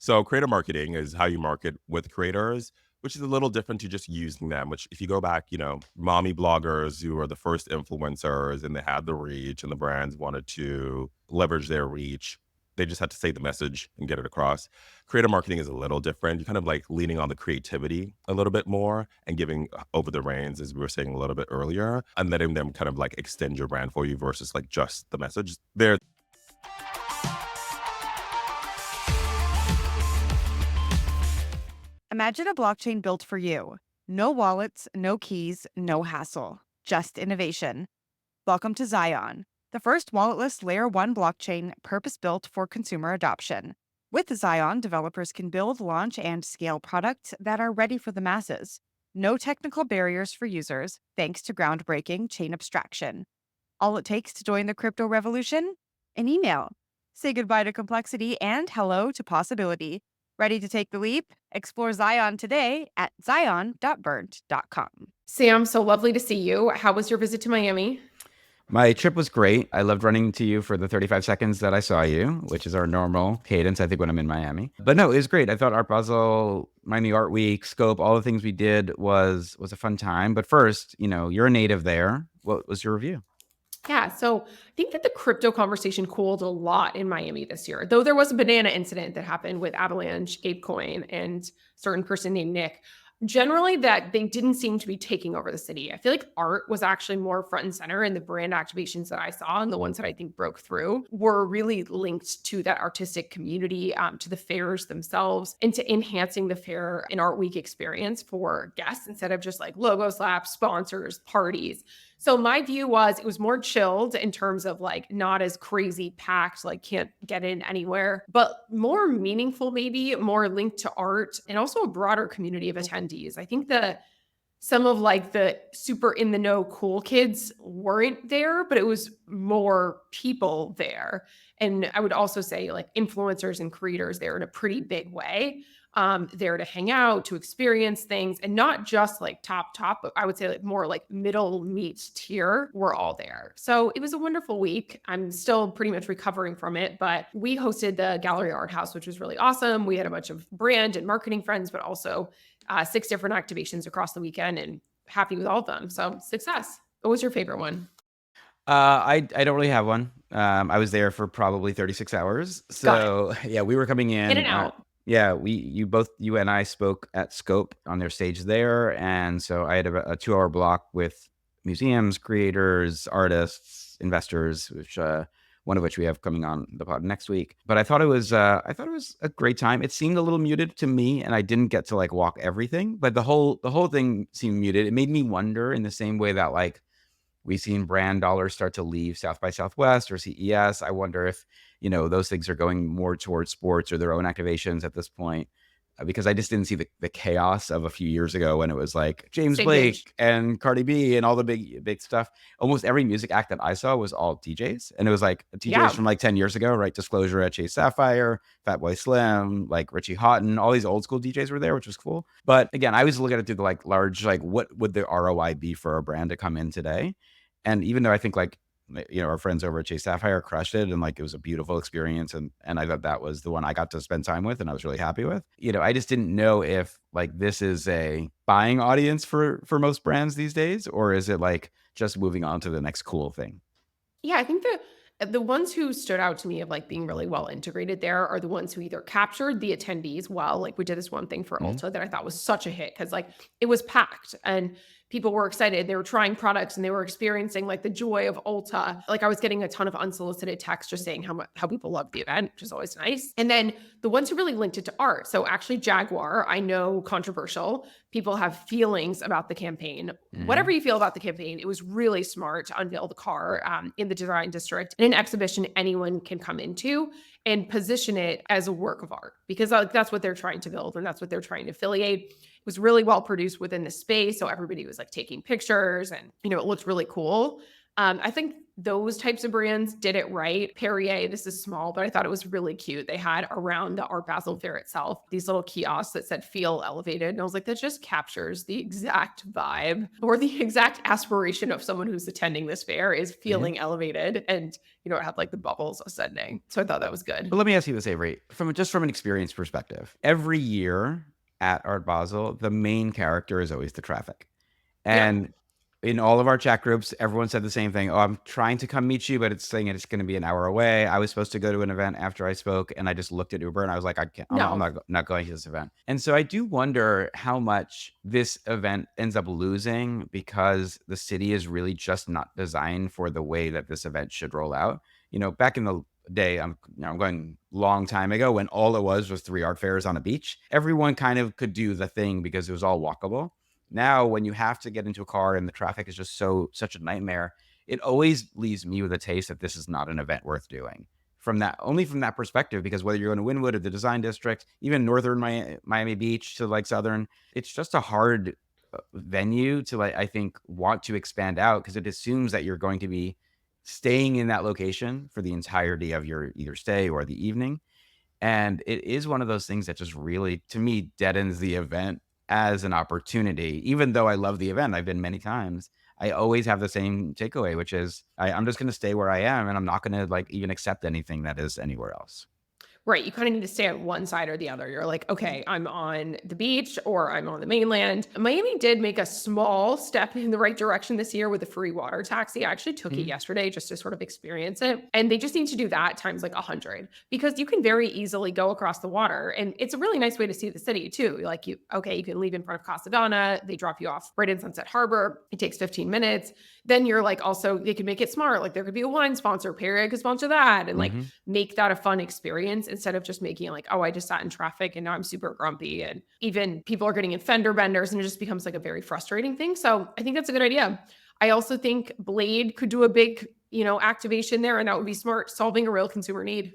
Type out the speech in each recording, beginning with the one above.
So creator marketing is how you market with creators, which is a little different to just using them, which if you go back, mommy bloggers who are the first influencers and they had the reach and the brands wanted to leverage their reach. They just had to say the message and get it across. Creator marketing is a little different. You're kind of like leaning on the creativity a little bit more and giving over the reins, as we were saying a little bit earlier, and letting them kind of like extend your brand for you versus like just the message. There Imagine a blockchain built for you. No wallets, no keys, no hassle, just innovation. Welcome to Zion, the first walletless Layer 1 blockchain purpose built for consumer adoption. With Zion, developers can build, launch, and scale products that are ready for the masses. No technical barriers for users, thanks to groundbreaking chain abstraction. All it takes to join the crypto revolution? An email. Say goodbye to complexity and hello to possibility. Ready to take the leap? Explore Zion today at zion.burnt.com. Sam, so lovely to see you. How was your visit to Miami? My trip was great. I loved running into you for the 35 seconds that I saw you, which is our normal cadence, I think, when I'm in Miami. But no, it was great. I thought Art Basel, Miami Art Week, Scope, all the things we did was a fun time. But first, you're a native there. What was your review? Yeah, so I think that the crypto conversation cooled a lot in Miami this year, though there was a banana incident that happened with Avalanche, ApeCoin, and a certain person named Nick. Generally, that they didn't seem to be taking over the city. I feel like art was actually more front and center, and the brand activations that I saw and the ones that I think broke through were really linked to that artistic community, to the fairs themselves, and to enhancing the fair and art week experience for guests instead of just like logo slaps, sponsors, parties. So my view was it was more chilled in terms of like not as crazy packed, like can't get in anywhere, but more meaningful, maybe more linked to art and also a broader community of attendees. I think that some of like the super in the know cool kids weren't there, but it was more people there. And I would also say like influencers and creators there in a pretty big way, there to hang out, to experience things, and not just like top, but I would say like more like middle meet tier were all there. So it was a wonderful week. I'm still pretty much recovering from it, but we hosted the Gallery Art House, which was really awesome. We had a bunch of brand and marketing friends, but also 6 different activations across the weekend, and happy with all of them. So success. What was your favorite one? I don't really have one. I was there for probably 36 hours. Got it. So yeah, we were coming In and in. out. Yeah, you and I spoke at Scope on their stage there. And so I had a 2-hour block with museums, creators, artists, investors, which, one of which we have coming on the pod next week. But I thought it was a great time. It seemed a little muted to me, and I didn't get to like walk everything, but the whole thing seemed muted. It made me wonder in the same way that like we've seen brand dollars start to leave South by Southwest or CES. I wonder if, those things are going more towards sports or their own activations at this point. Because I just didn't see the chaos of a few years ago when it was like James Same page. Blake and Cardi B and all the big stuff. Almost every music act that I saw was all DJs. And it was like DJs Yeah. from like 10 years ago, right? Disclosure at Chase Sapphire, Fatboy Slim, like Richie Houghton, all these old school DJs were there, which was cool. But again, I was looking at it through the like large, like what would the ROI be for a brand to come in today? And even though I think like, our friends over at Chase Sapphire crushed it and like it was a beautiful experience, and I thought that was the one I got to spend time with and I was really happy with. I just didn't know if like this is a buying audience for most brands these days, or is it like just moving on to the next cool thing? Yeah, I think the ones who stood out to me of like being really well integrated there are the ones who either captured the attendees well, like we did this one thing for Mhm. Ulta that I thought was such a hit because like it was packed and people were excited. They were trying products and they were experiencing like the joy of Ulta. Like I was getting a ton of unsolicited texts just saying how people loved the event, which is always nice. And then the ones who really linked it to art. So actually Jaguar, I know controversial. People have feelings about the campaign. Whatever Mhm. you feel about the campaign, it was really smart to unveil the car in the design district in an exhibition anyone can come into and position it as a work of art because that's what they're trying to build and that's what they're trying to affiliate. It was really well produced within the space. So everybody was like taking pictures and, it looked really cool. I think Those types of brands did it right. Perrier, this is small, but I thought it was really cute. They had around the Art Basel fair itself these little kiosks that said feel elevated. And I was like, that just captures the exact vibe or the exact aspiration of someone who's attending this fair is Mhm. feeling elevated. And, it had like the bubbles ascending. So I thought that was good. But let me ask you this, Avery, from an experience perspective. Every year at Art Basel, the main character is always the traffic. Yep. And in all of our chat groups, everyone said the same thing. Oh, I'm trying to come meet you, but it's saying it's going to be an hour away. I was supposed to go to an event after I spoke, and I just looked at Uber and I was like, I can't, I'm No. not going to this event. And so I do wonder how much this event ends up losing because the city is really just not designed for the way that this event should roll out. Back in the day, I'm going long time ago when all it was 3 art fairs on a beach. Everyone kind of could do the thing because it was all walkable. Now, when you have to get into a car and the traffic is just such a nightmare, it always leaves me with a taste that this is not an event worth doing. From that perspective, because whether you're going to Wynwood or the Design District, even northern Miami Beach to like southern, it's just a hard venue to I think want to expand out because it assumes that you're going to be staying in that location for the entirety of your either stay or the evening. And it is one of those things that just really, to me, deadens the event as an opportunity. Even though I love the event, I've been many times, I always have the same takeaway, which is I'm just going to stay where I am and I'm not going to even accept anything that is anywhere else. Right. You kind of need to stay on one side or the other. You're like, okay, I'm on the beach or I'm on the mainland. Miami did make a small step in the right direction this year with the free water taxi. I actually took it Mhm. yesterday just to sort of experience it. And they just need to do that times like 100 because you can very easily go across the water. And it's a really nice way to see the city too. Like you can leave in front of Casa Donna. They drop you off right in Sunset Harbor. It takes 15 minutes. Then you're like, also, they can make it smart. Like there could be a wine sponsor, Perrier could sponsor that. And like, Mhm. make that a fun experience instead of just making it like, oh, I just sat in traffic and now I'm super grumpy. And even people are getting in fender benders and it just becomes like a very frustrating thing. So I think that's a good idea. I also think Blade could do a big, activation there and that would be smart, solving a real consumer need.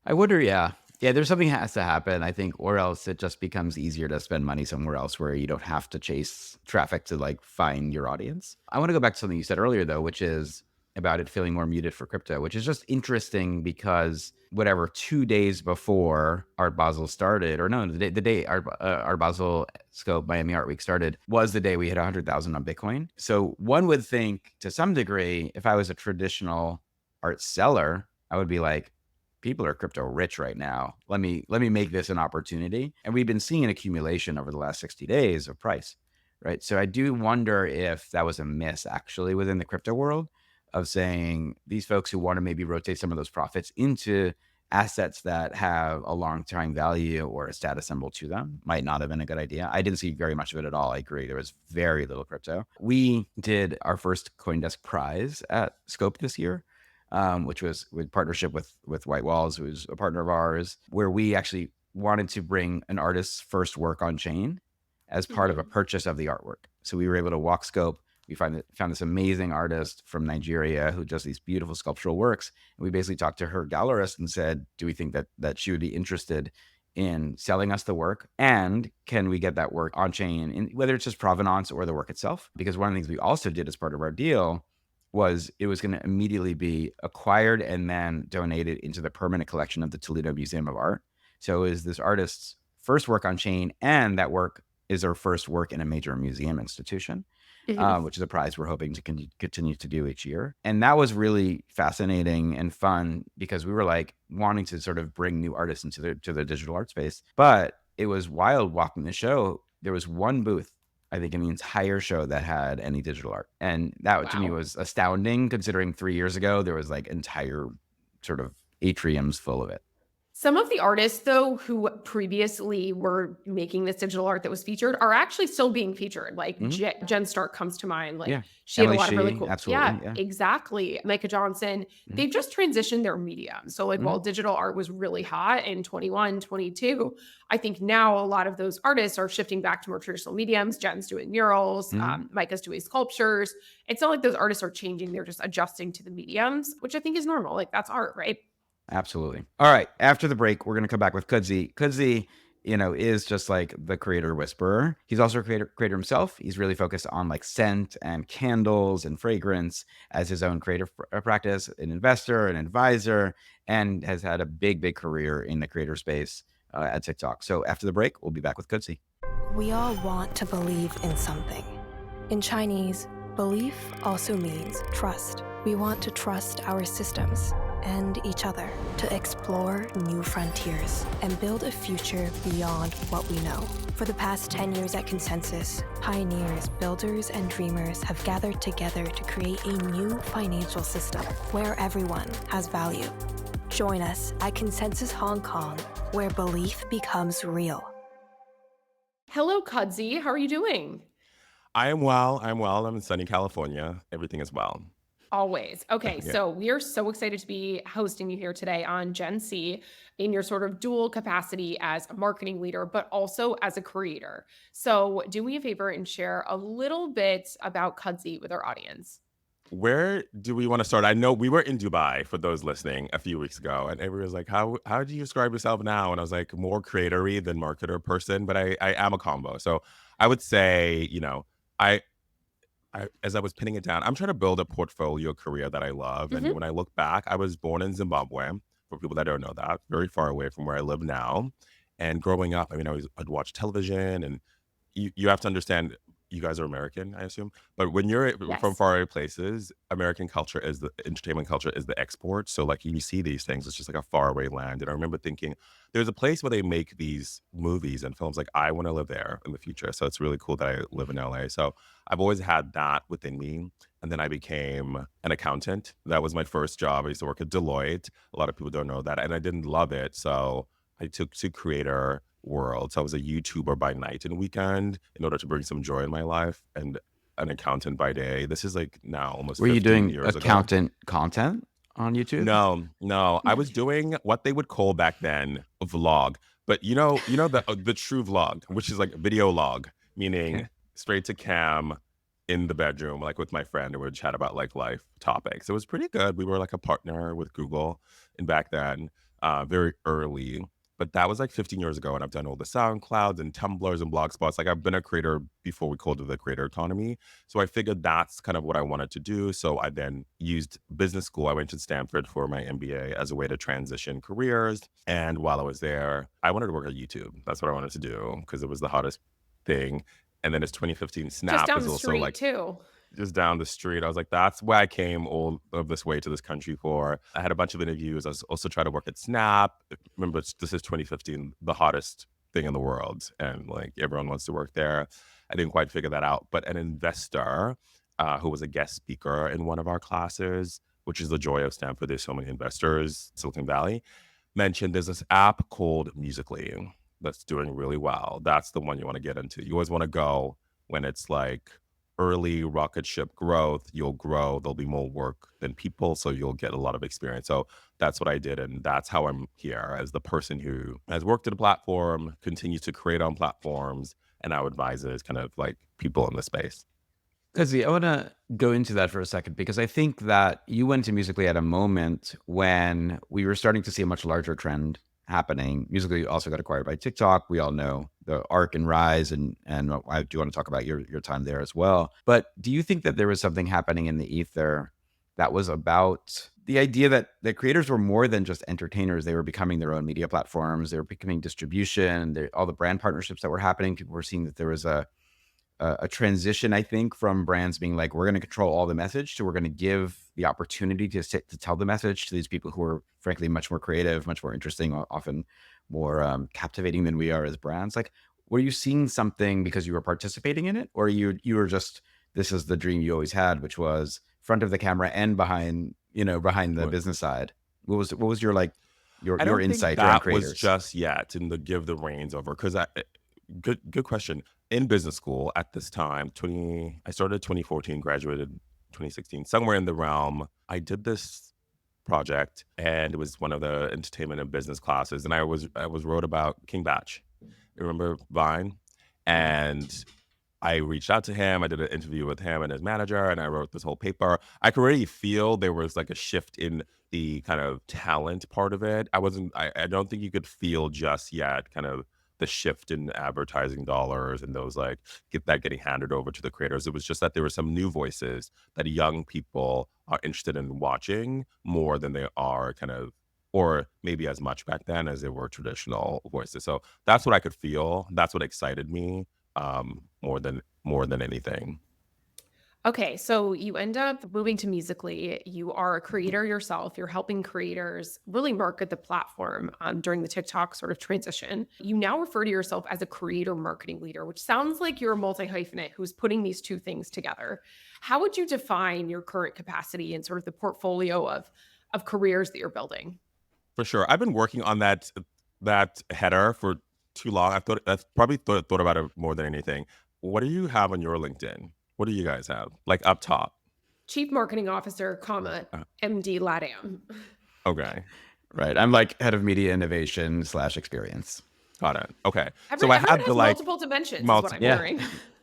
I wonder, yeah. Yeah, there's something has to happen, I think, or else it just becomes easier to spend money somewhere else where you don't have to chase traffic to find your audience. I want to go back to something you said earlier though, which is about it feeling more muted for crypto, which is just interesting because whatever 2 days before Art Basel started, or no, the day Art Basel Scope Miami Art Week started was the day we hit 100,000 on Bitcoin. So one would think to some degree, if I was a traditional art seller, I would be like, people are crypto rich right now. Let me make this an opportunity. And we've been seeing an accumulation over the last 60 days of price, right? So I do wonder if that was a miss actually within the crypto world of saying these folks who want to maybe rotate some of those profits into assets that have a long time value or a status symbol to them might not have been a good idea. I didn't see very much of it at all. I agree. There was very little crypto. We did our first CoinDesk prize at Scope this year, which was with partnership with White Walls, who's a partner of ours, where we actually wanted to bring an artist's first work on chain as part of a Mhm. purchase of the artwork. So we were able to walk Scope. We found this amazing artist from Nigeria who does these beautiful sculptural works. And we basically talked to her gallerist and said, do we think that she would be interested in selling us the work? And can we get that work on chain, whether it's just provenance or the work itself? Because one of the things we also did as part of our deal was it was going to immediately be acquired and then donated into the permanent collection of the Toledo Museum of Art. So it was this artist's first work on chain, and that work is her first work in a major museum institution, Mhm. which is a prize we're hoping to continue to do each year. And that was really fascinating and fun because we were wanting to sort of bring new artists into the digital art space. But it was wild walking the show. There was one booth, I think, in the entire show that had any digital art. And that to me Wow. was astounding considering 3 years ago, there was entire sort of atriums full of it. Some of the artists, though, who previously were making this digital art that was featured are actually still being featured. Like Mhm. Jen Stark comes to mind. Like Yeah. she had a Emily lot of really Shee, cool. Yeah, absolutely. Yeah. exactly. Micah Johnson. Mhm. They've just transitioned their medium. So, like, Mhm. while digital art was really hot in 21, 22, I think now a lot of those artists are shifting back to more traditional mediums. Jen's doing murals, Mhm. Micah's doing sculptures. It's not like those artists are changing, they're just adjusting to the mediums, which I think is normal. Like, that's art, right? Absolutely. All right. After the break, we're going to come back with Kudzi. Kudzi is just like the creator whisperer. He's also a creator himself. He's really focused on like scent and candles and fragrance as his own creative practice, an investor, an advisor, and has had a big career in the creator space at TikTok. So after the break, we'll be back with Kudzi. We all want to believe in something. In Chinese, belief also means trust. We want to trust our systems and each other to explore new frontiers and build a future beyond what we know. For the past 10 years at Consensus, pioneers, builders, and dreamers have gathered together to create a new financial system where everyone has value. Join us at Consensus Hong Kong, where belief becomes real. Hello, Kudzi. How are you doing? I am well. I'm well. I'm in sunny California. Everything is well. Always. Okay, Yeah. so we are so excited to be hosting you here today on Gen C in your sort of dual capacity as a marketing leader, but also as a creator. So do me a favor and share a little bit about Kudzi with our audience. Where do we want to start? I know we were in Dubai for those listening a few weeks ago, and everyone was like, "How do you describe yourself now?" And I was like, "More creatory than marketer person," but I am a combo. So I would say, I as I was pinning it down, I'm trying to build a portfolio career that I love. And Mhm. when I look back, I was born in Zimbabwe. For people that don't know that, very far away from where I live now. And growing up, I mean, I'd watch television, and you have to understand, you guys are American, I assume. But when you're from Yes. faraway places, American culture is the entertainment culture is the export. So like you see these things, it's just like a faraway land. And I remember thinking, there's a place where they make these movies and films. Like I want to live there in the future. So it's really cool that I live in LA. So I've always had that within me. And then I became an accountant. That was my first job. I used to work at Deloitte. A lot of people don't know that. And I didn't love it. So I took to creator world. So I was a YouTuber by night and weekend in order to bring some joy in my life, and an accountant by day. This is like now almost Were you 15 doing years ago. accountant content on YouTube? No, no, I was doing what they would call back then a vlog. But the true vlog, which is like video log, meaning Okay. straight to cam in the bedroom, like with my friend, and we would chat about like life topics. It was pretty good. We were like a partner with Google, and back then, very early. But that was like 15 years ago, and I've done all the SoundClouds and Tumblrs and blog spots. Like I've been a creator before we called it the creator economy. So I figured that's kind of what I wanted to do. So I then used business school. I went to Stanford for my MBA as a way to transition careers. And while I was there, I wanted to work at YouTube. That's what I wanted to do because it was the hottest thing. And then it's 2015. Just Snap down is the also street like too. just down the street. I was like, that's where I came all of this way to this country for. I had a bunch of interviews. I was also trying to work at Snap. Remember, this is 2015, the hottest thing in the world. And like everyone wants to work there. I didn't quite figure that out. But an investor who was a guest speaker in one of our classes, which is the joy of Stanford, there's so many investors, Silicon Valley, mentioned there's this app called Musically that's doing really well. That's the one you want to get into. You always want to go when it's like early rocket ship growth. You'll grow, there'll be more work than people, so you'll get a lot of experience. So that's what I did, and that's how I'm here as the person who has worked at a platform, continues to create on platforms, and now advises kind of like people in the space. Kudzi, I want to go into that for a second because I think that you went to Musically at a moment when we were starting to see a much larger trend happening. Musically also got acquired by TikTok. We all know the arc and rise, and I do want to talk about your time there as well. But do you think that there was something happening in the ether that was about the idea that the creators were more than just entertainers? They were becoming their own media platforms. They were becoming distribution. All the brand partnerships that were happening. People were seeing that there was a transition, I think, from brands being like, we're going to control all the message to we're going to give the opportunity to tell the message to these people who are frankly much more creative, much more interesting, often more captivating than we are as brands. Like, were you seeing something because you were participating in it, or you were just, this is the dream you always had, which was front of the camera and behind the What- business side? What was your like I your don't think insight around that was creators? just yet in the give the reins over, because I good question. In business school at this time, I started 2014, graduated 2016, somewhere in the realm. I did this project, and it was one of the entertainment and business classes, and I was wrote about King Batch. You remember Vine? And I reached out to him. I did an interview with him and his manager, and I wrote this whole paper. I could already feel there was like a shift in the kind of talent part of it. I don't think you could feel just yet kind of the shift in advertising dollars and those like getting handed over to the creators. It was just that there were some new voices that young people are interested in watching more than they are kind of, or maybe as much back then as they were traditional voices. So that's what I could feel. That's what excited me more than anything. Okay, so you end up moving to Musically. You are a creator yourself. You're helping creators really market the platform during the TikTok sort of transition. You now refer to yourself as a creator marketing leader, which sounds like you're a multi hyphenate who's putting these two things together. How would you define your current capacity and sort of the portfolio of careers that you're building? For sure. I've been working on that header for too long. I've probably thought about it more than anything. What do you have on your LinkedIn? What do you guys have? Like up top. Chief Marketing Officer, comma, Uh, MD LATAM. okay. Right. I'm like head of media innovation / experience. Got it. Okay. So I Everyone had the has like multiple dimensions, is what multi I'm Yeah. hearing.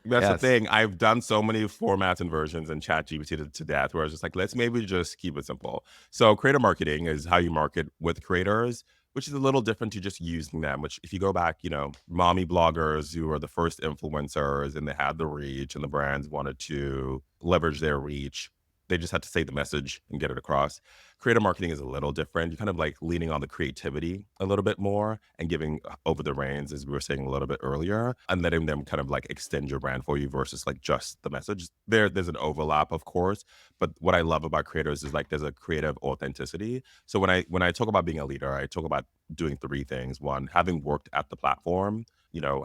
that's the Yes. thing. I've done so many formats and versions and chat GPT to death where I was just like, let's maybe just keep it simple. So creator marketing is how you market with creators, which is a little different to just using them, which if you go back, mommy bloggers who were the first influencers and they had the reach and the brands wanted to leverage their reach. They just had to say the message and get it across. Creator marketing is a little different. You're kind of like leaning on the creativity a little bit more and giving over the reins, as we were saying a little bit earlier, and letting them kind of like extend your brand for you versus like just the message. There's an overlap, of course, but what I love about creators is like there's a creative authenticity. So when I talk about being a leader, I talk about doing three things. One, having worked at the platform,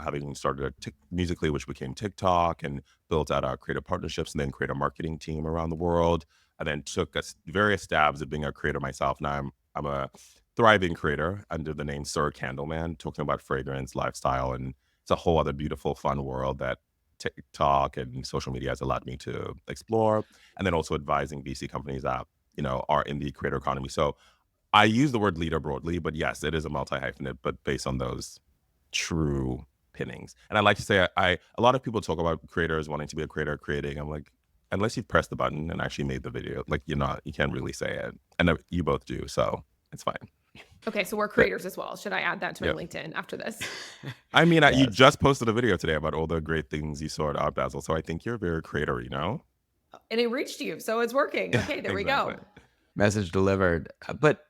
having started Musically, which became TikTok, and built out our creative partnerships and then creative marketing team around the world. I then took various stabs at being a creator myself. Now I'm a thriving creator under the name Sir Candleman, talking about fragrance, lifestyle, and it's a whole other beautiful, fun world that TikTok and social media has allowed me to explore. And then also advising VC companies that are in the creator economy. So I use the word leader broadly, but yes, it is a multi hyphenate, but based on those true pinnings. And I like to say a lot of people talk about creators wanting to be a creator creating. I'm like, unless you've pressed the button and actually made the video, like you can't really say it. And you both do, so it's fine. Okay, so we're But creators as well. Should I add that to my yeah, LinkedIn after this? I mean, you Yes. just posted a video today about all the great things you saw at Art Basel, so I think you're very creator. And it reached you, so it's working. Okay, there we Exactly. go. Message delivered. But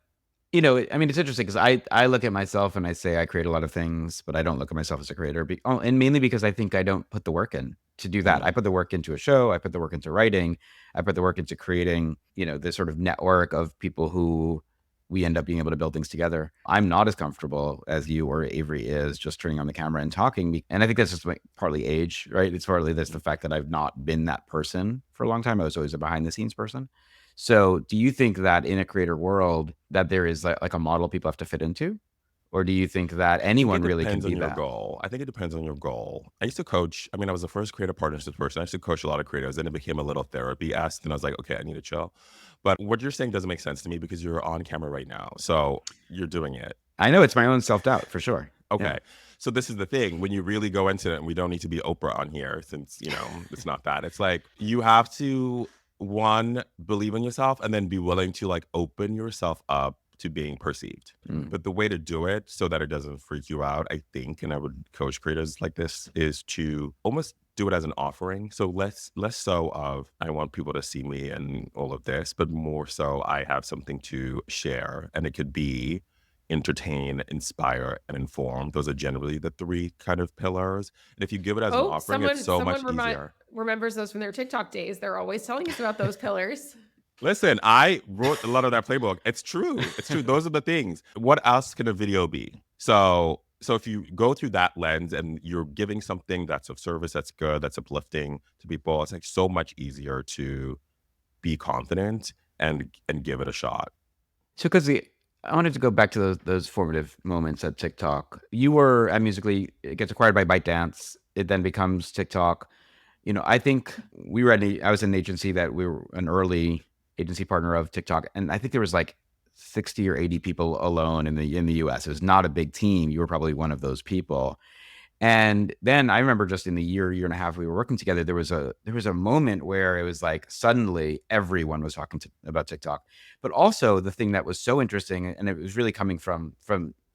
I mean, it's interesting because I look at myself and I say I create a lot of things, but I don't look at myself as a creator. And mainly because I think I don't put the work in to do that. I put the work into a show. I put the work into writing. I put the work into creating, this sort of network of people who we end up being able to build things together. I'm not as comfortable as you or Avery is just turning on the camera and talking. And I think that's just partly age, right? It's partly that's the fact that I've not been that person for a long time. I was always a behind the scenes person. So do you think that in a creator world that there is like a model people have to fit into? Or do you think that I think anyone it really can depends on be your that? goal. I think it depends on your goal. I used to coach. I mean, I was the first creative partnerships person. I used to coach a lot of creators. Then it became a little therapy-esque, and I was like, okay, I need to chill. But what you're saying doesn't make sense to me because you're on camera right now, so you're doing it. I know it's my own self-doubt for sure. Yeah. Okay. So this is the thing. When you really go into it, and we don't need to be Oprah on here since, it's not that. It's like you have to, one, believe in yourself and then be willing to like open yourself up to being perceived. Mm. But the way to do it so that it doesn't freak you out, I think, and I would coach creators like this, is to almost do it as an offering. So less so of I want people to see me and all of this, but more so I have something to share. And it could be entertain, inspire, and inform. Those are generally the three kind of pillars. And if you give it as an Oh, offering, it's so much easier. remembers those from their TikTok days. They're always telling us about those pillars. Listen, I wrote a lot of that playbook. It's true. It's true. Those are the things. What else can a video be? So if you go through that lens and you're giving something that's of service, that's good, that's uplifting to people, it's like so much easier to be confident and give it a shot. So Kudzi, I wanted to go back to those formative moments at TikTok. You were at Musically, it gets acquired by ByteDance. It then becomes TikTok. I think I was in an agency that we were an early agency partner of TikTok. And I think there was like 60 or 80 people alone in the US. It was not a big team. You were probably one of those people. And then I remember just in the year and a half we were working together, there was a moment where it was like suddenly everyone was talking about TikTok. But also the thing that was so interesting, and it was really coming from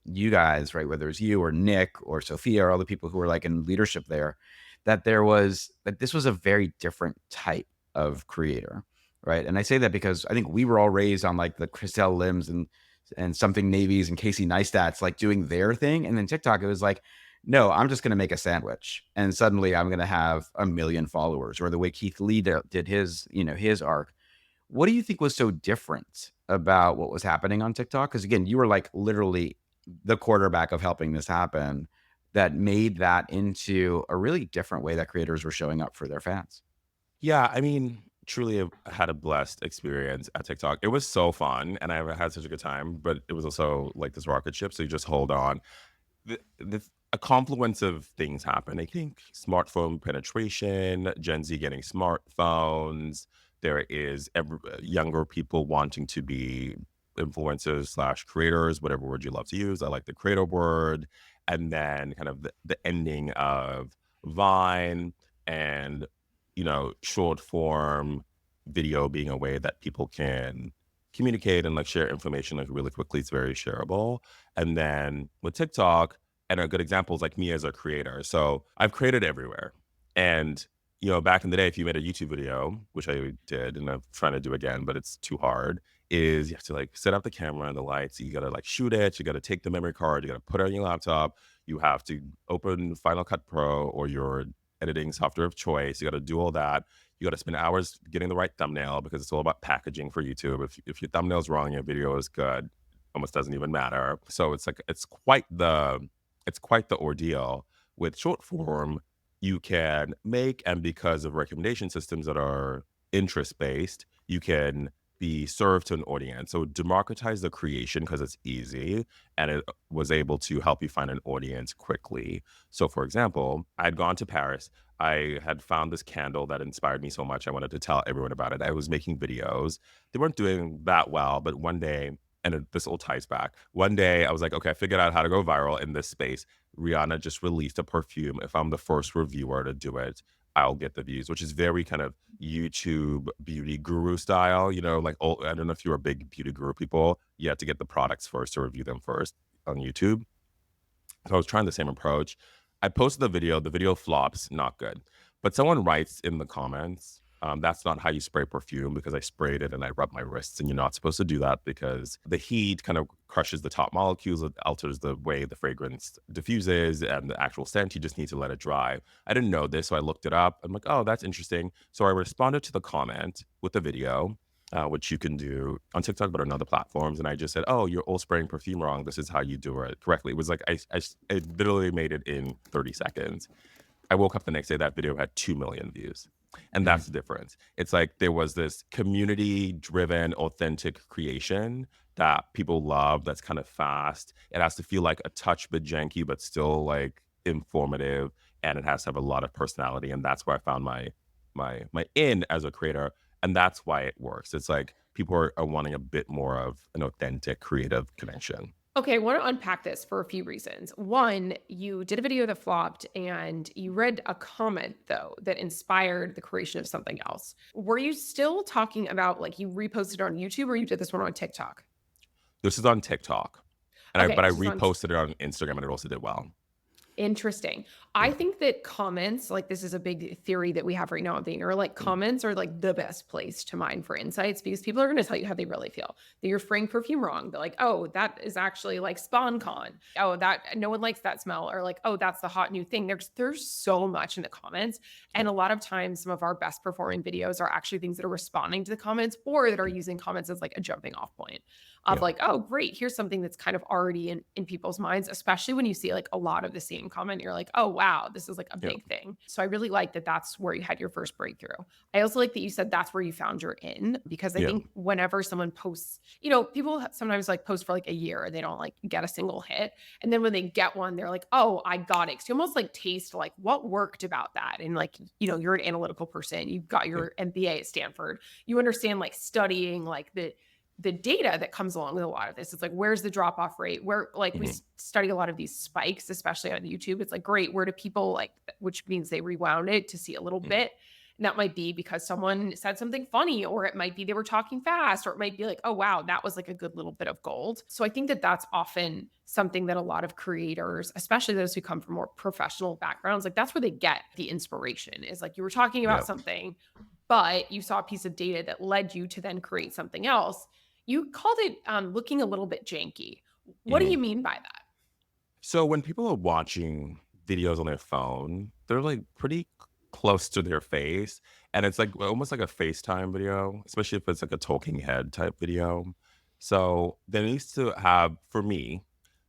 you guys, right, whether it's you or Nick or Sophia or all the people who were like in leadership there, that this was a very different type of creator, right? And I say that because I think we were all raised on like the Chriselle Lims and something Navies and Casey Neistat's like doing their thing, and then TikTok, it was like, no, I'm just going to make a sandwich, and suddenly I'm going to have 1 million followers, or the way Keith Lee did his, his arc. What do you think was so different about what was happening on TikTok? Because again, you were like literally the quarterback of helping this happen, that made that into a really different way that creators were showing up for their fans. Yeah, I mean, truly have had a blessed experience at TikTok. It was so fun, and I had such a good time, but it was also like this rocket ship, so you just hold on. A confluence of things happen. I think smartphone penetration, Gen Z getting smartphones. There is younger people wanting to be influencers slash creators, whatever word you love to use. I like the creator word. And then kind of the ending of Vine and, short form video being a way that people can communicate and like share information like really quickly. It's very shareable. And then with TikTok, and a good example is like me as a creator. So I've created everywhere. And, back in the day, if you made a YouTube video, which I did and I'm trying to do again, but it's too hard, is you have to like set up the camera and the lights. You got to like shoot it. You got to take the memory card. You got to put it on your laptop. You have to open Final Cut Pro or your editing software of choice. You got to do all that. You got to spend hours getting the right thumbnail because it's all about packaging for YouTube. If your thumbnail's wrong, your video is good, almost doesn't even matter. So it's quite the ordeal. With short form, you can make, and because of recommendation systems that are interest based, you can be served to an audience. So democratize the creation because it's easy, and it was able to help you find an audience quickly. So for example, I had gone to Paris. I had found this candle that inspired me so much. I wanted to tell everyone about it. I was making videos. They weren't doing that well, but one day, this all ties back. One day I was like, okay, I figured out how to go viral in this space. Rihanna just released a perfume. If I'm the first reviewer to do it, I'll get the views, which is very kind of YouTube beauty guru style. Like, I don't know if you're a big beauty guru people. You have to get the products first to review them first on YouTube. So I was trying the same approach. I posted the video flops, not good. But someone writes in the comments, that's not how you spray perfume, because I sprayed it and I rubbed my wrists, and you're not supposed to do that because the heat kind of crushes the top molecules. It alters the way the fragrance diffuses and the actual scent. You just need to let it dry. I didn't know this, so I looked it up. I'm like, oh, that's interesting. So I responded to the comment with a video, which you can do on TikTok, but on other platforms. And I just said, oh, you're all spraying perfume wrong. This is how you do it correctly. It was like, I literally made it in 30 seconds. I woke up the next day, that video had 2 million views. And that's the difference. It's like there was this community-driven, authentic creation that people love, that's kind of fast. It has to feel like a touch bit janky, but still like informative. And it has to have a lot of personality. And that's where I found my in as a creator. And that's why it works. It's like people are wanting a bit more of an authentic, creative connection. Okay, I want to unpack this for a few reasons. One, you did a video that flopped and you read a comment, though, that inspired the creation of something else. Were you still talking about like you reposted it on YouTube, or you did this one on TikTok? This is on TikTok. Okay, But I this is on reposted it on Instagram, and it also did well. Interesting. I think that comments, like this is a big theory that we have right now on the internet, like comments are like the best place to mine for insights, because people are going to tell you how they really feel. That you're spraying perfume wrong. They're like, oh, that is actually like SpawnCon. Oh, that no one likes that smell. Or like, oh, that's the hot new thing. There's so much in the comments. And a lot of times some of our best performing videos are actually things that are responding to the comments, or that are using comments as like a jumping off point of like, oh, great, here's something that's kind of already in people's minds, especially when you see like a lot of the same comment. You're like, oh, wow, this is like a big thing. So I really like that that's where you had your first breakthrough. I also like that you said that's where you found your in, because I think whenever someone posts, people sometimes like post for like a year and they don't like get a single hit. And then when they get one, they're like, oh, I got it. So you almost like taste like what worked about that. And like, you're an analytical person. You've got your MBA at Stanford. You understand like studying like the data that comes along with a lot of this. It's like, where's the drop off rate? Where like we study a lot of these spikes, especially on YouTube. It's like, great, where do people like, which means they rewound it to see a little bit. And that might be because someone said something funny, or it might be they were talking fast, or it might be like, oh, wow, that was like a good little bit of gold. So I think that that's often something that a lot of creators, especially those who come from more professional backgrounds, like that's where they get the inspiration is like you were talking about Yeah. something, but you saw a piece of data that led you to then create something else. You called it looking a little bit janky. What do Mhm. you mean by that? So when people are watching videos on their phone, they're like pretty close to their face. And it's like almost like a FaceTime video, especially if it's like a talking head type video. So there needs to have, for me,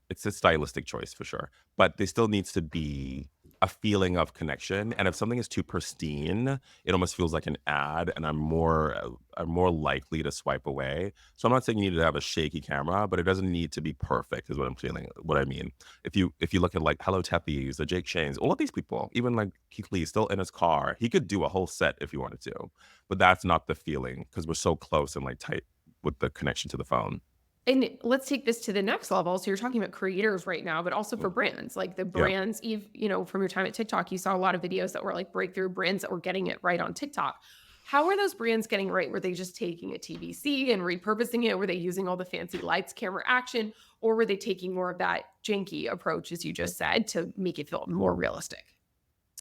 it's a stylistic choice for sure, but there still needs to be a feeling of connection. And if something is too pristine, it almost feels like an ad, and I'm more likely to swipe away. So I'm not saying you need to have a shaky camera, but it doesn't need to be perfect, is what I'm feeling. What I mean, if you look at like Hello Teppies, the Jake Shanes, all of these people, even like Keith Lee, still in his car, he could do a whole set if he wanted to, but that's not the feeling because we're so close and like tight with the connection to the phone. And let's take this to the next level. So you're talking about creators right now, but also for Mm. brands. Like the Yeah. brands, from your time at TikTok, you saw a lot of videos that were like breakthrough brands that were getting it right on TikTok. How are those brands getting right? Were they just taking a TVC and repurposing it? Were they using all the fancy lights, camera action? Or were they taking more of that janky approach, as you just said, to make it feel more realistic?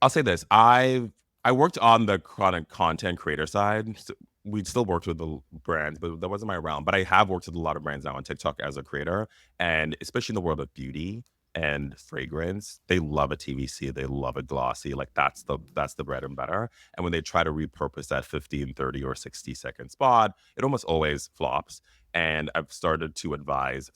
I'll say this: I worked on the chronic content creator side. We still worked with the brands, but that wasn't my realm. But I have worked with a lot of brands now on TikTok as a creator, and especially in the world of beauty and fragrance, they love a TVC, they love a glossy. Like that's the bread and butter. And when they try to repurpose that 15, 30, or 60-second spot, it almost always flops. And I've started to advise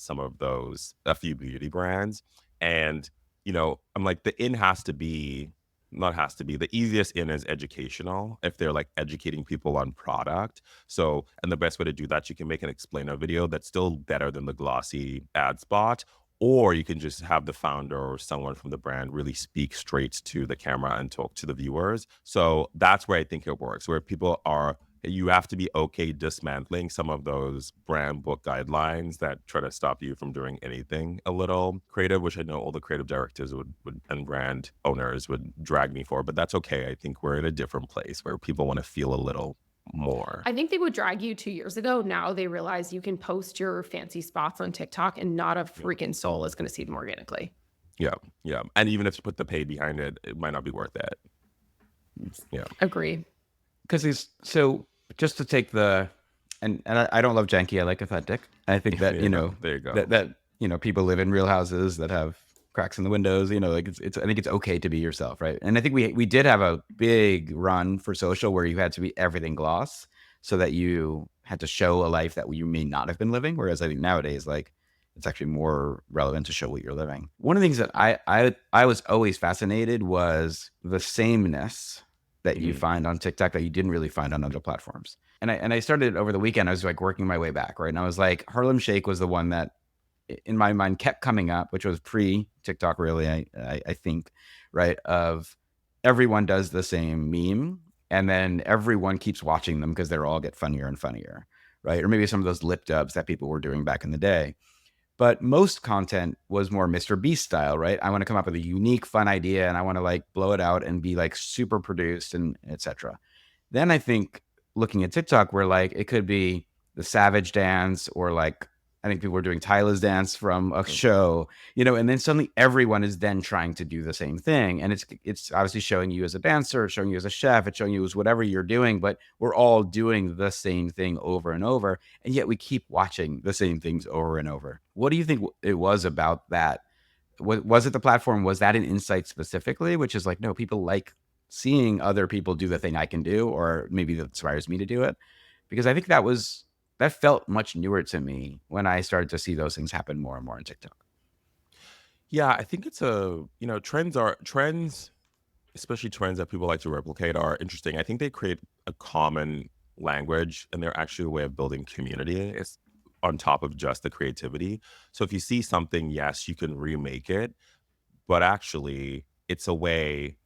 a few beauty brands, and I'm like, the in has to be not has to be the easiest in is educational if they're like educating people on product. So, and the best way to do that, you can make an explainer video that's still better than the glossy ad spot, or you can just have the founder or someone from the brand really speak straight to the camera and talk to the viewers. So that's where I think it works, where you have to be okay dismantling some of those brand book guidelines that try to stop you from doing anything a little creative, which I know all the creative directors would and brand owners would drag me for, but that's okay. I think we're in a different place where people want to feel a little more. I think they would drag you 2 years ago. Now they realize you can post your fancy spots on TikTok and not a Yeah. freaking soul is going to see them organically. Yeah. Yeah. And even if you put the pay behind it, it might not be worth it. Yeah. Agree. Because so just to take I don't love janky. I like authentic. I think that Yeah, there you go. that people live in real houses that have cracks in the windows. Like it's I think it's okay to be yourself, right? And I think we did have a big run for social where you had to be everything gloss, so that you had to show a life that you may not have been living. Whereas I think nowadays, like, it's actually more relevant to show what you're living. One of the things that I was always fascinated was the sameness that you Mhm. find on TikTok that you didn't really find on other platforms. And I started over the weekend. I was like working my way back, right? And I was like, Harlem Shake was the one that in my mind kept coming up, which was pre TikTok, really. I think, right? Of everyone does the same meme, and then everyone keeps watching them because they're all get funnier and funnier, right? Or maybe some of those lip dubs that people were doing back in the day. But most content was more Mr. Beast style, right? I want to come up with a unique, fun idea, and I want to like blow it out and be like super produced and etc. Then I think looking at TikTok, where like it could be the Savage dance, or like I think people were doing Tyler's dance from a show, and then suddenly everyone is then trying to do the same thing. And it's obviously showing you as a dancer, showing you as a chef, it's showing you as whatever you're doing, but we're all doing the same thing over and over. And yet we keep watching the same things over and over. What do you think it was about that? Was it the platform? Was that an insight specifically, which is like, no, people like seeing other people do the thing I can do, or maybe that inspires me to do it? Because I think that felt much newer to me when I started to see those things happen more and more on TikTok. Yeah, I think trends, especially trends that people like to replicate, are interesting. I think they create a common language, and they're actually a way of building community. It's on top of just the creativity. So if you see something, yes, you can remake it, but actually it's a way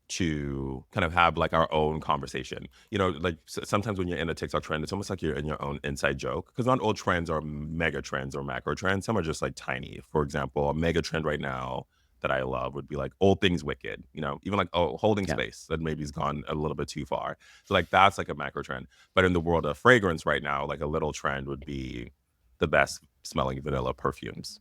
to kind of have like our own conversation. Like sometimes when you're in a TikTok trend, it's almost like you're in your own inside joke, because not all trends are mega trends or macro trends. Some are just like tiny. For example, a mega trend right now that I love would be like Old Things Wicked, even like, oh, Holding Yeah. Space that maybe has gone a little bit too far. So like that's like a macro trend. But in the world of fragrance right now, like a little trend would be the best smelling vanilla perfumes.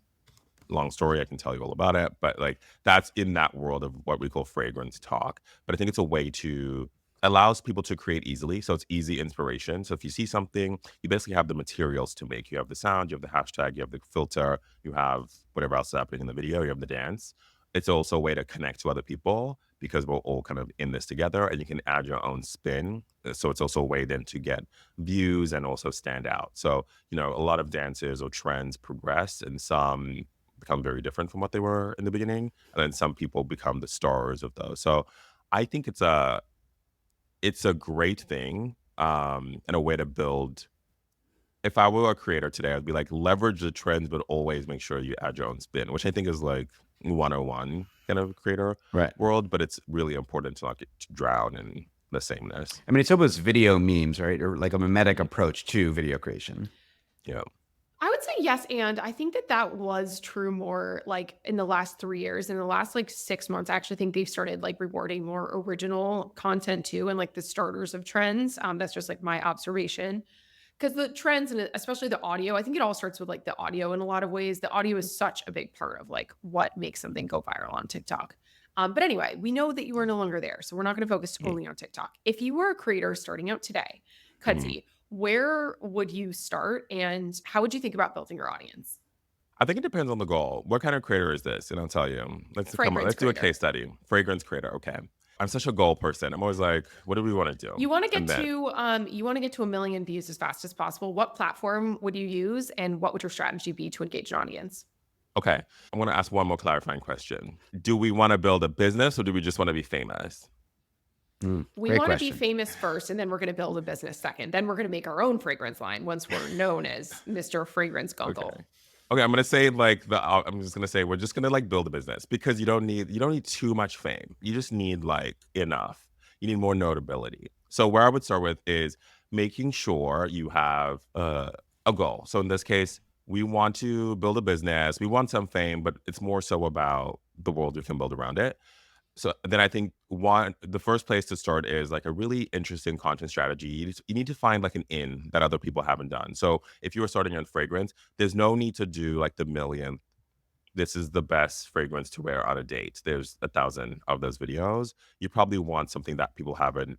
Long story, I can tell you all about it, but like that's in that world of what we call fragrance talk. But I think it's a way to allows people to create easily. So it's easy inspiration. So if you see something, you basically have the materials to make. You have the sound, you have the hashtag, you have the filter, you have whatever else is happening in the video, you have the dance. It's also a way to connect to other people because we're all kind of in this together and you can add your own spin. So it's also a way then to get views and also stand out. So, a lot of dances or trends progress and some become very different from what they were in the beginning. And then some people become the stars of those. So I think it's a great thing and a way to build. If I were a creator today, I'd be like leverage the trends, but always make sure you add your own spin, which I think is like 101 kind of creator Right. world, but it's really important to not get to drown in the sameness. I mean, it's almost video memes, right? Or like a mimetic approach to video creation. Yeah. I would say yes. And I think that was true more like in the last 3 years. In the last like 6 months, I actually think they've started like rewarding more original content too, and like the starters of trends. That's just like my observation. Because the trends and especially the audio, I think it all starts with like the audio in a lot of ways. The audio is such a big part of like what makes something go viral on TikTok. But anyway, we know that you are no longer there. So we're not going to focus Mhm. only on TikTok. If you were a creator starting out today, Mhm. Kudzi, where would you start and how would you think about building your audience? I think it depends on the goal. What kind of creator is this? And I'll tell you. Fragrance Let's do a creator. case study. Fragrance creator. Okay. I'm such a goal person. I'm always like, what do we want to do? You want to get And then to 1 million views as fast as possible. What platform would you use and what would your strategy be to engage an audience? okay, I want to ask one more clarifying question. Do we want to build a business or do we just want to be famous? We Great want to be question. famous first, and then we're going to build a business second. Then we're going to make our own fragrance line once we're known as Mr. Fragrance Okay. Gungle. Okay, I'm gonna say like I'm just gonna say we're just gonna like build a business because you don't need too much fame. You just need like enough. You need more notability. So where I would start with is making sure you have a goal. So in this case, we want to build a business. We want some fame, but it's more so about the world we can build around it. So then I think the first place to start is like a really interesting content strategy. You need to find like an in that other people haven't done. So if you were starting in fragrance, there's no need to do like the million. This is the best fragrance to wear on a date. There's 1,000 of those videos. You probably want something that people haven't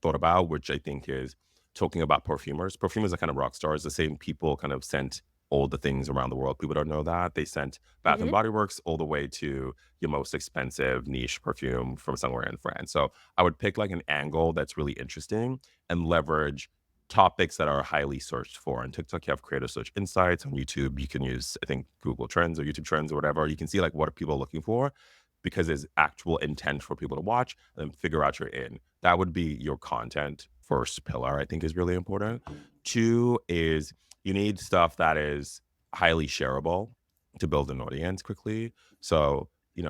thought about, which I think is talking about perfumers. Perfumers are kind of rock stars. The same people kind of sent all the things around the world. People don't know that. They sent Bath and Hmm. Body Works all the way to your most expensive niche perfume from somewhere in France. So I would pick like an angle that's really interesting and leverage topics that are highly searched for. On TikTok, you have creator search insights. On YouTube, you can use, I think, Google Trends or YouTube Trends or whatever. You can see like what are people looking for because there's actual intent for people to watch and then figure out your in. That would be your content first pillar, I think is really important. Two is you need stuff that is highly shareable to build an audience quickly. So,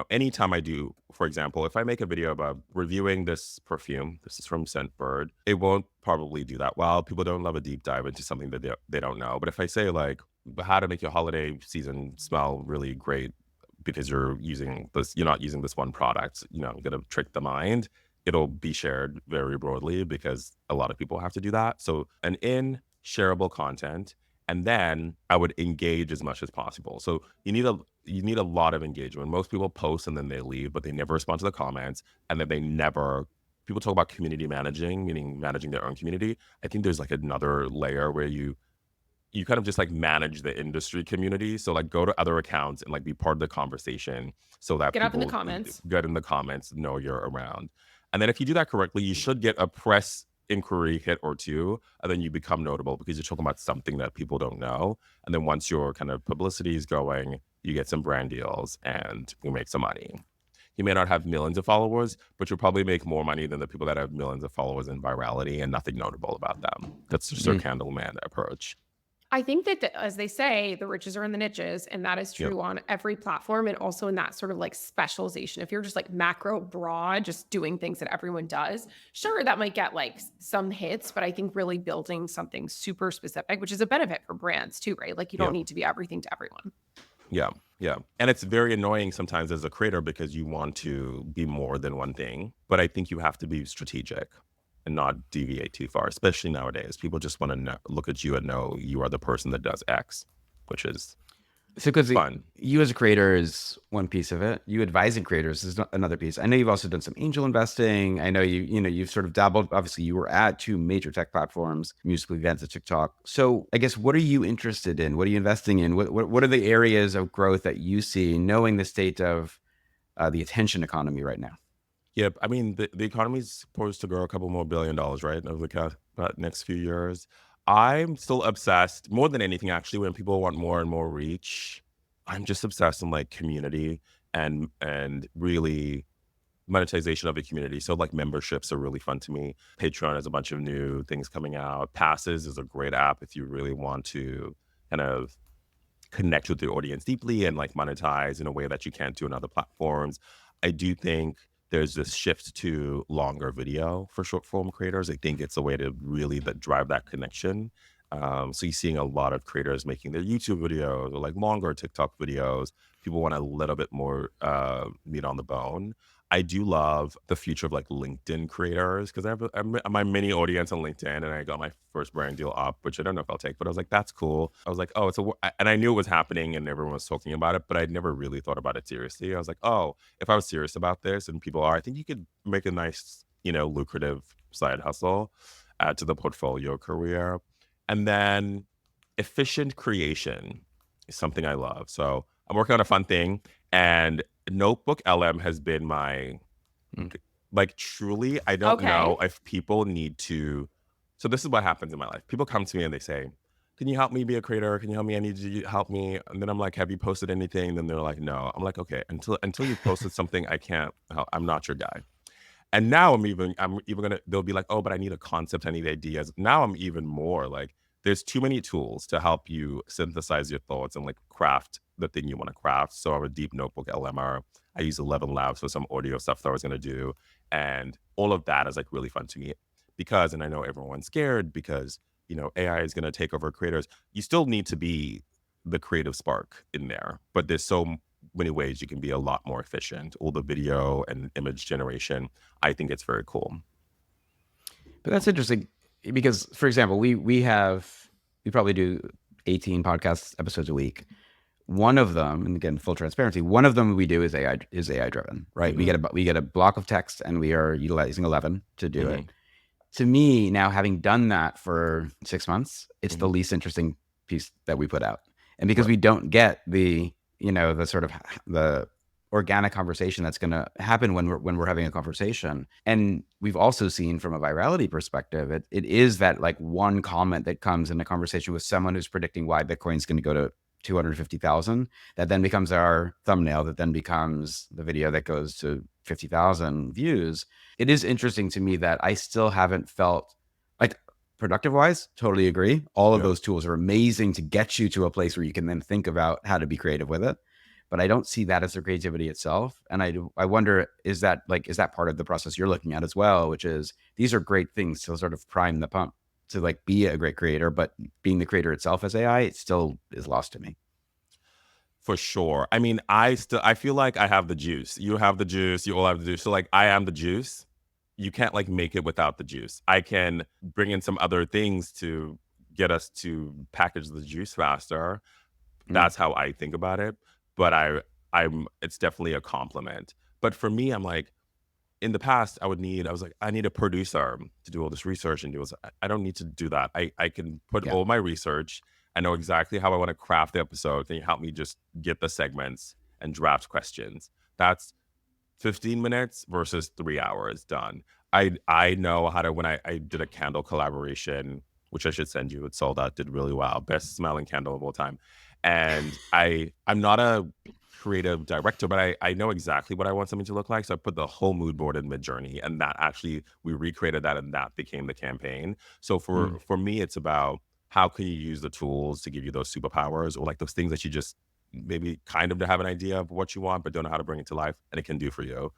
anytime I do, for example, if I make a video about reviewing this perfume, this is from Scentbird, it won't probably do that well. People don't love a deep dive into something that they don't know. But if I say like how to make your holiday season smell really great because you're not using this one product, gonna trick the mind, it'll be shared very broadly because a lot of people have to do that. So an in shareable content, and then I would engage as much as possible. So you need a lot of engagement. Most people post and then they leave, but they never respond to the comments, and then they never. People talk about community managing, meaning managing their own community. I think there's like another layer where you kind of just like manage the industry community. So like go to other accounts and like be part of the conversation so that Get up in the people comments. get in the comments, know you're around. And then if you do that correctly, you should get a press inquiry hit or two, and then you become notable because you're talking about something that people don't know. And then once your kind of publicity is going, you get some brand deals and you make some money. You may not have millions of followers, but you'll probably make more money than the people that have millions of followers in virality and nothing notable about them. That's just their Candleman approach. I think that, as they say, the riches are in the niches, and that is Yep. true on every platform and also in that sort of like specialization. If you're just like macro broad, just doing things that everyone does, sure, that might get like some hits, but I think really building something super specific, which is a benefit for brands too, right? Like you don't Yep. need to be everything to everyone. Yeah. Yeah. And it's very annoying sometimes as a creator because you want to be more than one thing. But I think you have to be strategic and not deviate too far, especially nowadays. People just want to look at you and know you are the person that does X, which is So, because fun. you as a creator is one piece of it. You advising creators is another piece. I know you've also done some angel investing. I know you've sort of dabbled. Obviously, you were at two major tech platforms, Musical.ly, Events, and TikTok. So, I guess what are you interested in? What are you investing in? What are the areas of growth that you see, knowing the state of the attention economy right now? Yep. I mean, the economy's supposed to grow a couple more $1 billion, right, over the next few years. I'm still obsessed more than anything, actually, when people want more and more reach. I'm just obsessed in like community and really monetization of the community. So like memberships are really fun to me. Patreon has a bunch of new things coming out. Passes is a great app if you really want to kind of connect with the audience deeply and like monetize in a way that you can't do on other platforms. I do think there's this shift to longer video for short form creators. I think it's a way to really drive that connection. So you're seeing a lot of creators making their YouTube videos or like longer TikTok videos. People want a little bit more meat on the bone. I do love the future of like LinkedIn creators because I have my mini audience on LinkedIn and I got my first brand deal up, which I don't know if I'll take, but I was like, that's cool. I was like, oh, and I knew it was happening and everyone was talking about it, but I'd never really thought about it seriously. I was like, oh, if I was serious about this and people are, I think you could make a nice, lucrative side hustle, add to the portfolio career. And then efficient creation is something I love. So I'm working on a fun thing and Notebook LM has been my Mm. like truly, I don't Okay. know if people need to. So this is what happens in my life. People come to me and they say, "Can you help me be a creator? Can you help me? I need you to help me." And then I'm like, "Have you posted anything?" And then they're like, "No." I'm like, "Okay, until you posted something, I can't help. I'm not your guy." And now I'm even gonna they'll be like, "Oh, but I need a concept, I need ideas." Now I'm even more like there's too many tools to help you synthesize your thoughts and like craft the thing you want to craft. So I have a deep notebook LMR. I use 11 Labs for some audio stuff that I was gonna do. And all of that is like really fun to me because, and I know everyone's scared because, AI is gonna take over creators. You still need to be the creative spark in there, but there's so many ways you can be a lot more efficient. All the video and image generation, I think it's very cool. But that's interesting because, for example, we probably do 18 podcast episodes a week. One of them, and again, full transparency, one of them we do is AI driven, right? Mhm. We get a block of text and we are utilizing 11 to do it. Mhm. To me, now having done that for 6 months, it's the Mhm. least interesting piece that we put out. And because Right. we don't get the sort of the organic conversation that's going to happen when we're having a conversation. And we've also seen from a virality perspective, it is that like one comment that comes in a conversation with someone who's predicting why Bitcoin's going to go to 250,000, that then becomes our thumbnail, that then becomes the video that goes to 50,000 views. It is interesting to me that I still haven't felt like, productive wise, totally agree. All of Yeah. those tools are amazing to get you to a place where you can then think about how to be creative with it. But I don't see that as the creativity itself. And I wonder, is that part of the process you're looking at as well, which is these are great things to sort of prime the pump to like be a great creator, but being the creator itself as AI, it still is lost to me. For sure. I mean, I feel like I have the juice. You have the juice, you all have the juice. So like I am the juice. You can't like make it without the juice. I can bring in some other things to get us to package the juice faster. Mm. That's how I think about it. But I'm it's definitely a compliment. But for me, I'm like, in the past, I was like, I need a producer to do all this research and do this. I don't need to do that. I can put Yeah. all my research. I know exactly how I want to craft the episode. Can you help me just get the segments and draft questions? That's 15 minutes versus 3 hours done. I know how to, when I did a candle collaboration, which I should send you, it sold out, did really well. Best smelling candle of all time. And I'm not a creative director, but I know exactly what I want something to look like. So I put the whole mood board in Midjourney and that actually we recreated that and that became the campaign. So Mm. for me, it's about how can you use the tools to give you those superpowers or like those things that you just maybe kind of to have an idea of what you want, but don't know how to bring it to life, and it can do for you.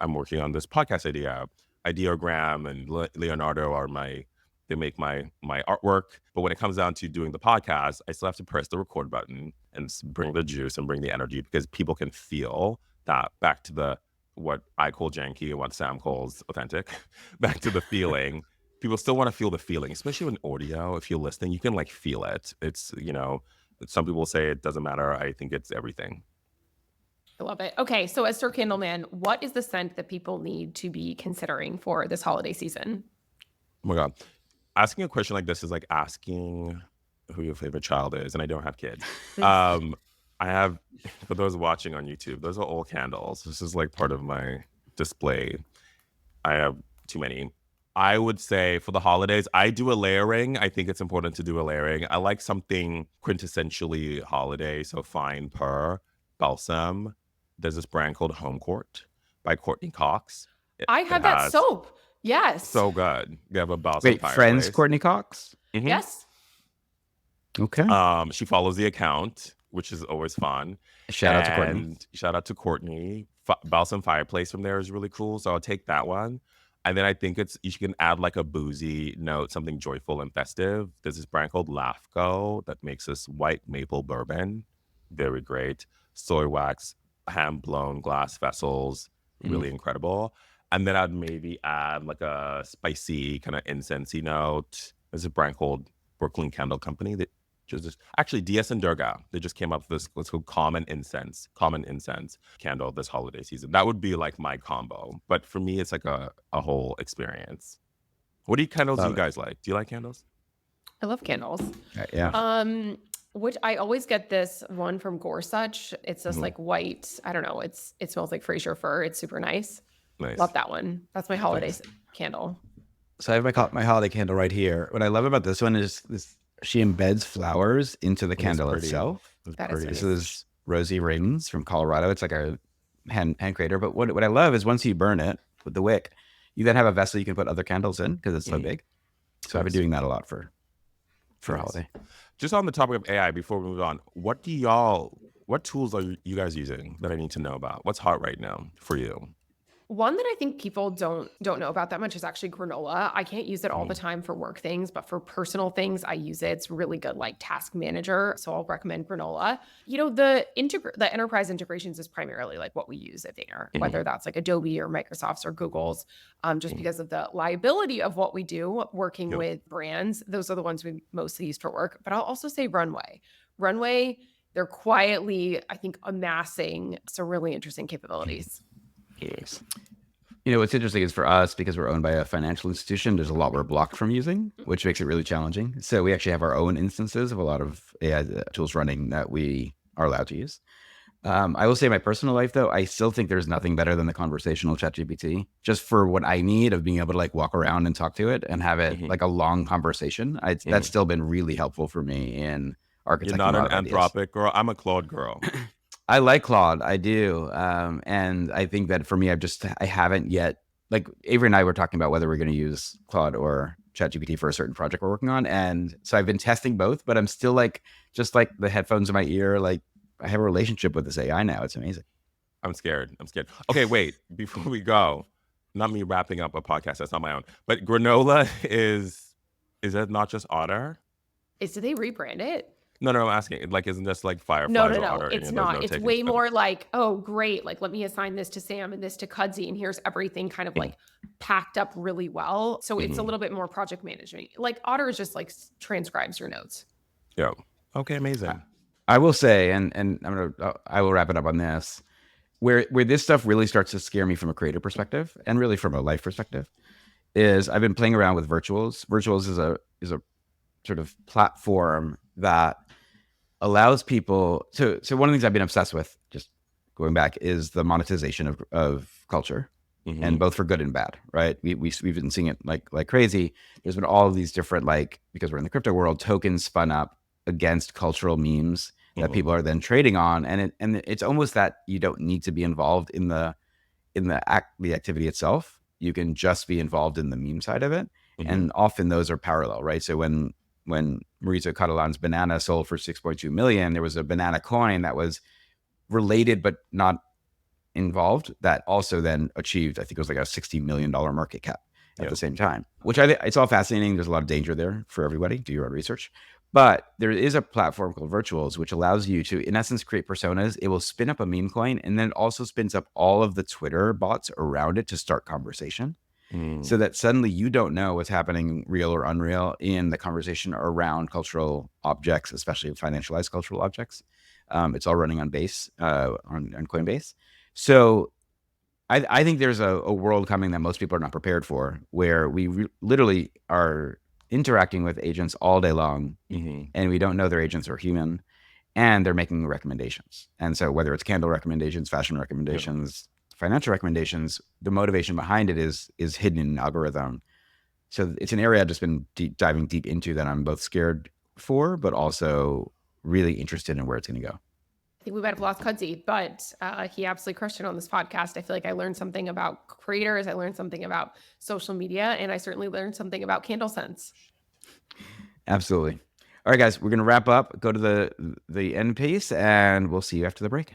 I'm working on this podcast idea. Ideogram and Leonardo are my They make my artwork. But when it comes down to doing the podcast, I still have to press the record button and bring the juice and bring the energy, because people can feel that, back to the what I call janky and what Sam calls authentic, back to the feeling. People still want to feel the feeling, especially with audio. If you're listening, you can like feel it. It's, some people say it doesn't matter. I think it's everything. I love it. Okay, so as Sir Candleman, what is the scent that people need to be considering for this holiday season? Oh my God. Asking a question like this is like asking who your favorite child is, and I don't have kids. I have, for those watching on YouTube, those are all candles. This is like part of my display. I have too many. I would say for the holidays, I do a layering. I think it's important to do a layering. I like something quintessentially holiday, so fine pearl, balsam. There's this brand called Home Court by Courtney Cox. I have that soap. Yes. So good. They have a balsam Wait, fireplace. friends, Courtney Cox? Mhm. Yes. Okay. She follows the account, which is always fun. Shout out to Courtney. And shout out to Courtney. Balsam fireplace from there is really cool, so I'll take that one. And then I think you can add like a boozy note, something joyful and festive. There's this brand called Lafco that makes this white maple bourbon. Very great. Soy wax, hand blown glass vessels, really incredible. And then I'd maybe add like a spicy kind of incensey note. There's a brand called Brooklyn Candle Company that actually DS and Durga. They just came up with this, what's called common incense candle this holiday season. That would be like my combo. But for me, it's like a whole experience. What candles do you guys like? Do you like candles? I love candles. Yeah. Which I always get this one from Gorsuch. It's this like white, I don't know. It smells like Fraser fir. It's super nice. Nice. Love that one. That's my holiday candle. So I have my holiday candle right here. What I love about this one is she embeds flowers into the candle itself. That is This is Rosie Rings from Colorado. It's like a hand crater. But what I love is once you burn it with the wick, you then have a vessel you can put other candles in because it's so big. So I've been doing that a lot for holiday. Just on the topic of AI, before we move on, what tools are you guys using that I need to know about? What's hot right now for you? One that I think people don't know about that much is actually Granola. I can't use it all the time for work things, but for personal things, I use it. It's really good, like task manager. So I'll recommend Granola. The enterprise integrations is primarily like what we use at Vayner, whether that's like Adobe or Microsoft's or Google's, just because of the liability of what we do working with brands. Those are the ones we mostly use for work. But I'll also say Runway. They're quietly, I think, amassing some really interesting capabilities. Yes. What's interesting is for us, because we're owned by a financial institution, there's a lot we're blocked from using, which makes it really challenging. So we actually have our own instances of a lot of AI tools running that we are allowed to use. I will say in my personal life, though, I still think there's nothing better than the conversational ChatGPT, just for what I need of being able to like walk around and talk to it and have it like a long conversation. That's still been really helpful for me in architecting. You're not an Anthropic girl. I'm a Claude girl. I like Claude, I do, and I think that for me, I haven't yet. Like Avery and I were talking about whether we're going to use Claude or ChatGPT for a certain project we're working on, and so I've been testing both. But I'm still like, just like the headphones in my ear, like I have a relationship with this AI now. It's amazing. I'm scared. Okay, wait. Before we go, not me wrapping up a podcast that's not my own, but Granola is that not just Otter? Did they rebrand it? No, I'm asking. Like, isn't this like Fireflies? No. Or Otter? It's not. It's way more like, oh, great. Like, let me assign this to Sam and this to Kudzi, and here's everything kind of like packed up really well. So it's a little bit more project management. Like Otter is just like transcribes your notes. Yeah. Okay. Amazing. I will say, and I will wrap it up on this, where this stuff really starts to scare me from a creator perspective and really from a life perspective, is I've been playing around with virtuals. Virtuals is a sort of platform that allows people to. So one of the things I've been obsessed with, just going back, is the monetization of culture, and both for good and bad. Right? We've been seeing it like crazy. There's been all of these different, like, because we're in the crypto world, tokens spun up against cultural memes that people are then trading on, and it's almost that you don't need to be involved in the activity itself. You can just be involved in the meme side of it, and often those are parallel, right? So when Maurizio Catalan's banana sold for 6.2 million, there was a banana coin that was related but not involved that also then achieved, I think it was like a $60 million market cap. at the same time, which I think it's all fascinating. There's a lot of danger there for everybody. Do your own research. But there is a platform called Virtuals, which allows you to, in essence, create personas. It will spin up a meme coin, and then it also spins up all of the Twitter bots around it to start conversation. So that suddenly you don't know what's happening, real or unreal, in the conversation around cultural objects, especially financialized cultural objects. It's all running on Base, on Coinbase. So I think there's a world coming that most people are not prepared for, where we literally are interacting with agents all day long, and we don't know their agents are human, and they're making recommendations. And so whether it's candle recommendations, fashion recommendations, financial recommendations, the motivation behind it is hidden in an algorithm. So it's an area I've just been diving deep into that I'm both scared for, but also really interested in where it's going to go. I think we might have lost Kudzi, but he absolutely crushed it on this podcast. I feel like I learned something about creators. I learned something about social media, and I certainly learned something about candle scents. Absolutely. All right, guys, we're going to wrap up, go to the end piece, and we'll see you after the break.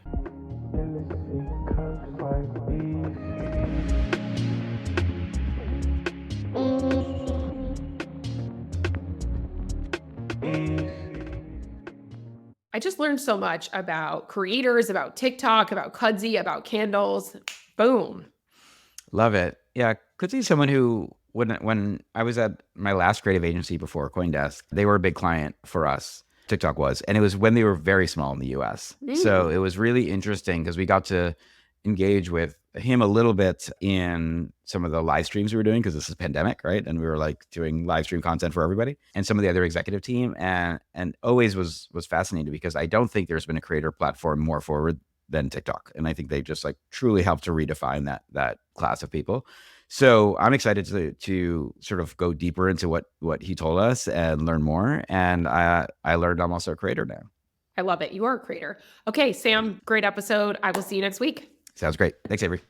I just learned so much about creators, about TikTok, about Kudzi, about candles. Boom. Love it. Yeah, Kudzi's someone who, when I was at my last creative agency before CoinDesk, they were a big client for us. TikTok was, and it was when they were very small in the US. So it was really interesting because we got to engage with him a little bit in some of the live streams we were doing, because this is pandemic, right? And we were like doing live stream content for everybody, and some of the other executive team, and always was fascinated, because I don't think there's been a creator platform more forward than TikTok. And I think they just like truly helped to redefine that class of people. So I'm excited to sort of go deeper into what he told us and learn more. And I learned I'm also a creator now. I love it. You are a creator. Okay, Sam, great episode. I will see you next week. Sounds great. Thanks, Avery.